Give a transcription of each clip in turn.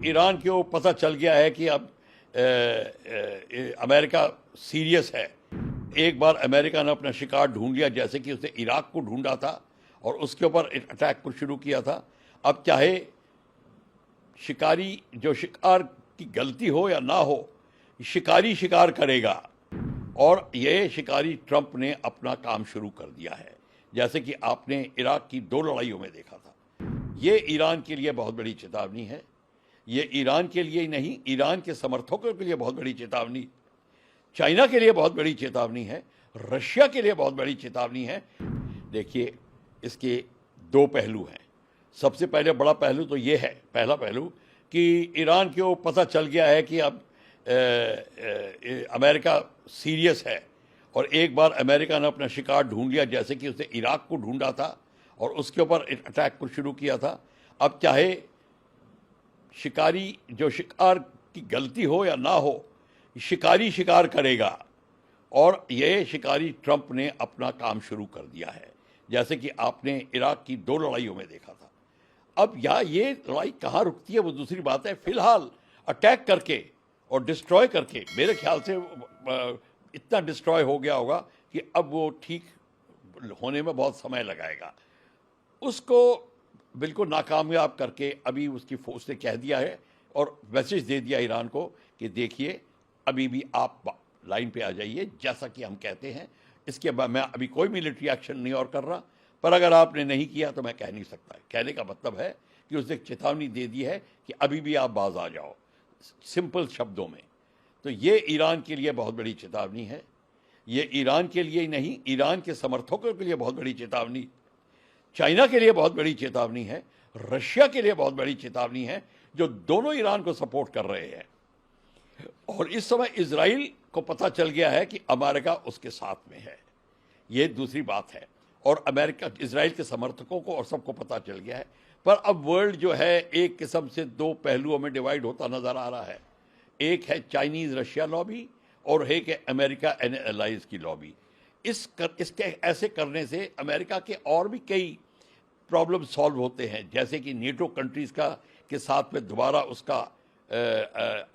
Iran को पता चल गया है कि अब अमेरिका सीरियस है। एक बार अमेरिका ने अपना शिकार ढूंढ लिया, जैसे कि उसने इराक को ढूंढा था और उसके ऊपर अटैक को शुरू किया था। अब चाहे शिकारी जो शिकार की गलती हो या ना हो, शिकारी शिकार करेगा। और ये शिकारी ट्रंप ने अपना काम शुरू कर दिया है, जैसे कि आपने इराक की 2 लड़ाइयों में देखा था। ये ईरान के लिए बहुत बड़ी चेतावनी है। ये ईरान के लिए ही नहीं, ईरान के समर्थकों के लिए बहुत बड़ी चेतावनी, चाइना के लिए बहुत बड़ी चेतावनी है, रशिया के लिए बहुत बड़ी चेतावनी है। देखिए, इसके 2 पहलू हैं। सबसे पहले बड़ा पहलू तो ये है, पहला पहलू कि ईरान को पता चल गया है कि अब अमेरिका सीरियस है। और एक बार अमेरिका ने अपना शिकार ढूंढ लिया, जैसे कि उसने इराक को ढूंढा था और उसके ऊपर अटैक को शुरू किया था। अब चाहे शिकारी जो शिकार की गलती हो या ना हो, शिकारी शिकार करेगा। और ये शिकारी ट्रंप ने अपना काम शुरू कर दिया है, जैसे कि आपने इराक की 2 लड़ाइयों में देखा था। अब ये लड़ाई कहाँ रुकती है वो दूसरी बात है। फिलहाल अटैक करके और डिस्ट्रॉय करके मेरे ख्याल से इतना डिस्ट्रॉय हो गया होगा कि अब वो ठीक होने में बहुत समय लगाएगा। उसको बिल्कुल नाकामयाब करके अभी उसकी फोर्स ने कह दिया है और मैसेज दे दिया ईरान को कि देखिए, अभी भी आप लाइन पे आ जाइए, जैसा कि हम कहते हैं। इसके बाद मैं अभी कोई मिलिट्री एक्शन नहीं और कर रहा, पर अगर आपने नहीं किया तो मैं कह नहीं सकता। कहने का मतलब है कि उसने चेतावनी दे दी है कि अभी भी आप बाज आ जाओ, सिंपल शब्दों में। तो ये ईरान के लिए बहुत बड़ी चेतावनी है। ये ईरान के लिए ही नहीं, ईरान के समर्थकों के लिए बहुत बड़ी चेतावनी, चाइना के लिए बहुत बड़ी चेतावनी है, रशिया के लिए बहुत बड़ी चेतावनी है, जो दोनों ईरान को सपोर्ट कर रहे हैं। और इस समय इजराइल को पता चल गया है कि अमेरिका उसके साथ में है। ये दूसरी बात है। और अमेरिका, इजराइल के समर्थकों को और सबको पता चल गया है। पर अब वर्ल्ड जो है एक किस्म से 2 पहलुओं में डिवाइड होता नजर आ रहा है। एक है चाइनीज रशिया लॉबी और एक है अमेरिका एंड एलाइज की लॉबी। इसके ऐसे करने से अमेरिका के और भी कई प्रॉब्लम सॉल्व होते हैं, जैसे कि नेटो कंट्रीज के साथ में दोबारा उसका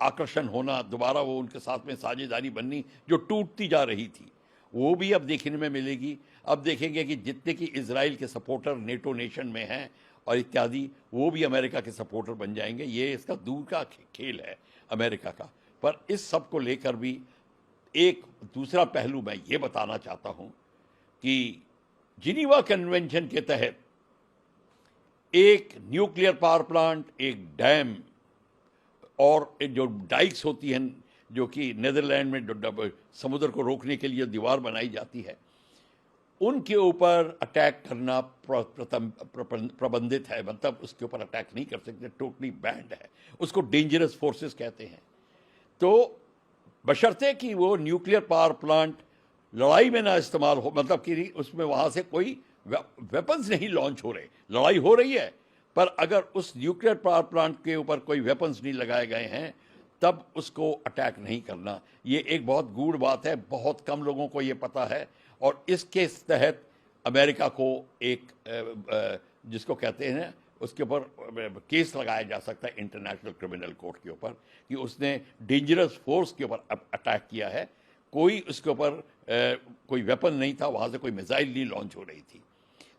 आकर्षण होना, दोबारा वो उनके साथ में साझेदारी बननी जो टूटती जा रही थी, वो भी अब देखने में मिलेगी। अब देखेंगे कि जितने कि इजराइल के सपोर्टर नेटो नेशन में हैं और इत्यादि, वो भी अमेरिका के सपोर्टर बन जाएंगे। ये इसका दूर का खेल है अमेरिका का। पर इस सब को लेकर भी एक दूसरा पहलू मैं ये बताना चाहता हूँ कि जिनीवा कन्वेंशन के तहत एक न्यूक्लियर पावर प्लांट, एक डैम और जो डाइक्स होती हैं, जो कि नेदरलैंड में समुद्र को रोकने के लिए दीवार बनाई जाती है, उनके ऊपर अटैक करना प्रबंधित है। मतलब उसके ऊपर अटैक नहीं कर सकते, टोटली बैंड है। उसको डेंजरस फोर्सेस कहते हैं। तो बशर्ते कि वो न्यूक्लियर पावर प्लांट लड़ाई में ना इस्तेमाल हो, मतलब कि उसमें वहाँ से कोई वेपन्स नहीं लॉन्च हो रहे। लड़ाई हो रही है, पर अगर उस न्यूक्लियर पावर प्लांट के ऊपर कोई वेपन्स नहीं लगाए गए हैं, तब उसको अटैक नहीं करना। ये एक बहुत गूढ़ बात है, बहुत कम लोगों को ये पता है। और इसके तहत अमेरिका को एक जिसको कहते हैं, उसके ऊपर केस लगाया जा सकता है इंटरनेशनल क्रिमिनल कोर्ट के ऊपर कि उसने डेंजरस फोर्स के ऊपर अटैक किया है। कोई उसके ऊपर कोई वेपन नहीं था, वहाँ से कोई मिसाइल नहीं लॉन्च हो रही थी।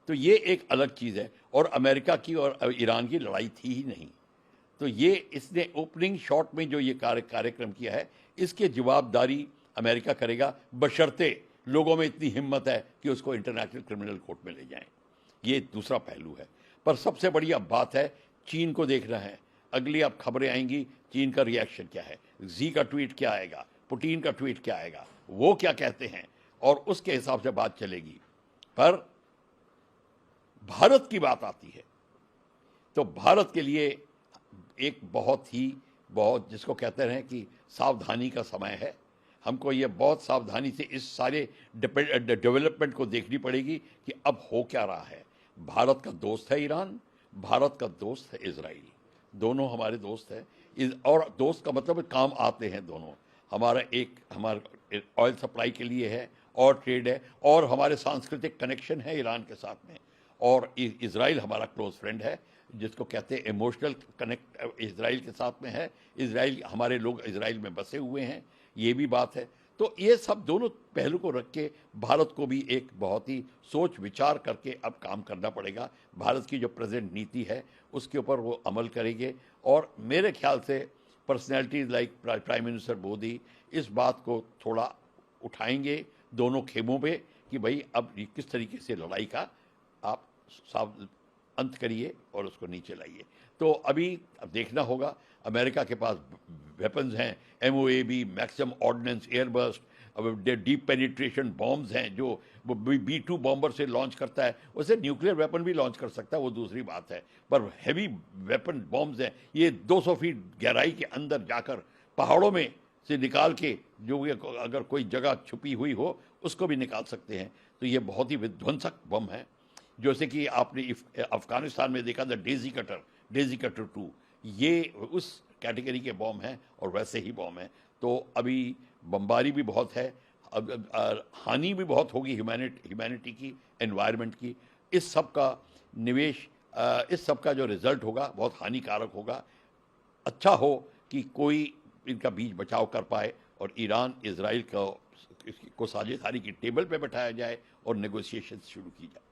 तो ये एक अलग चीज़ है। और अमेरिका की और ईरान की लड़ाई थी ही नहीं। तो ये इसने ओपनिंग शॉट में जो ये कार्यक्रम किया है, इसकी जवाबदारी अमेरिका करेगा, बशर्ते लोगों में इतनी हिम्मत है कि उसको इंटरनेशनल क्रिमिनल कोर्ट में ले जाएं। ये दूसरा पहलू है। पर सबसे बड़ी अब बात है, चीन को देखना है। अगली अब खबरें आएंगी, चीन का रिएक्शन क्या है, जी का ट्वीट क्या आएगा, पुतिन का ट्वीट क्या आएगा, वो क्या कहते हैं, और उसके हिसाब से बात चलेगी। पर भारत की बात आती है तो भारत के लिए एक बहुत जिसको कहते हैं कि सावधानी का समय है। हमको ये बहुत सावधानी से इस सारे डेवलपमेंट को देखनी पड़ेगी कि अब हो क्या रहा है। भारत का दोस्त है ईरान, भारत का दोस्त है इजराइल, दोनों हमारे दोस्त हैं। और दोस्त का मतलब काम आते हैं दोनों। हमारा ऑयल सप्लाई के लिए है और ट्रेड है, और हमारे सांस्कृतिक कनेक्शन है ईरान के साथ में। और इजराइल हमारा क्लोज फ्रेंड है। जिसको कहते हैं इमोशनल कनेक्ट इसराइल के साथ में है। इसराइल, हमारे लोग इसराइल में बसे हुए हैं, ये भी बात है। तो ये सब दोनों पहलू को रख के भारत को भी एक बहुत ही सोच विचार करके अब काम करना पड़ेगा। भारत की जो प्रेजेंट नीति है उसके ऊपर वो अमल करेंगे, और मेरे ख्याल से personalities like prime minister Modi इस बात को थोड़ा उठाएंगे दोनों खेमों पे कि भाई अब किस तरीके से लड़ाई का आप साव अंत करिए और उसको नीचे लाइए। तो अभी अब देखना होगा। अमेरिका के पास वेपन्स हैं, MOAB, मैक्सिमम ऑर्डिनेंस, एयरबस्ट, अब डीप पेनिट्रेशन बॉम्ब्स हैं जो वो B-2 बॉम्बर से लॉन्च करता है। उसे न्यूक्लियर वेपन भी लॉन्च कर सकता है, वो दूसरी बात है, पर हैवी वेपन बॉम्ब्स हैं, ये 200 फीट गहराई के अंदर जाकर पहाड़ों में से निकाल के, जो ये अगर कोई जगह छुपी हुई हो उसको भी निकाल सकते हैं। तो ये बहुत ही विध्वंसक बम है, जैसे कि आपने अफगानिस्तान में देखा था डेजी कटर 2, ये उस कैटेगरी के बॉम्ब हैं और वैसे ही बॉम्ब हैं। तो अभी बमबारी भी बहुत है, अब हानि भी बहुत होगी ह्यूमैनिटी की, एनवायरनमेंट की। इस सब का निवेश, इस सब का जो रिजल्ट होगा बहुत हानिकारक होगा। अच्छा हो कि कोई इनका बीच बचाव कर पाए और ईरान इजराइल को साझेदारी की टेबल पे बैठाया जाए और नेगोशिएशन शुरू की जाए।